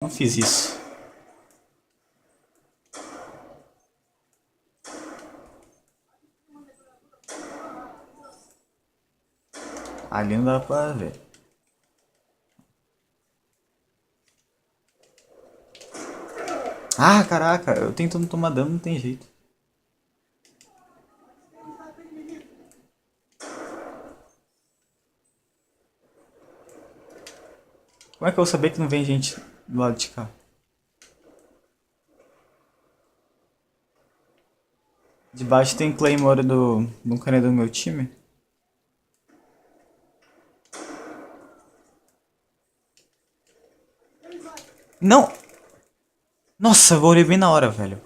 Não fiz isso. Ali não dá pra ver. Ah, caraca, eu tentando tomar dano, não tem jeito. Como é que eu vou saber que não vem gente do lado de cá? Debaixo tem Claymore do cara do meu time. Não! Nossa, eu olhei bem na hora, velho.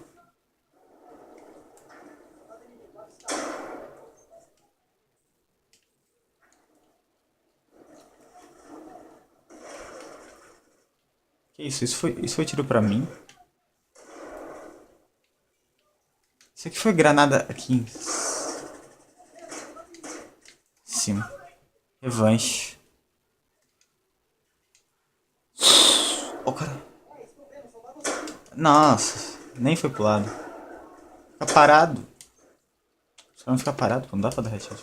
Que isso? Isso foi tiro pra mim? Isso aqui foi granada aqui em cima. Revanche. Ô, cara. Nossa, nem foi pro lado. Fica parado. Só não ficar parado, não dá pra dar headshot.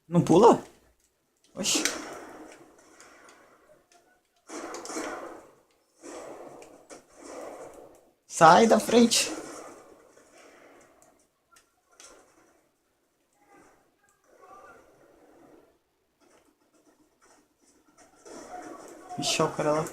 Não pula? Oxi. Sai da frente. Ixi, ó, o cara lá.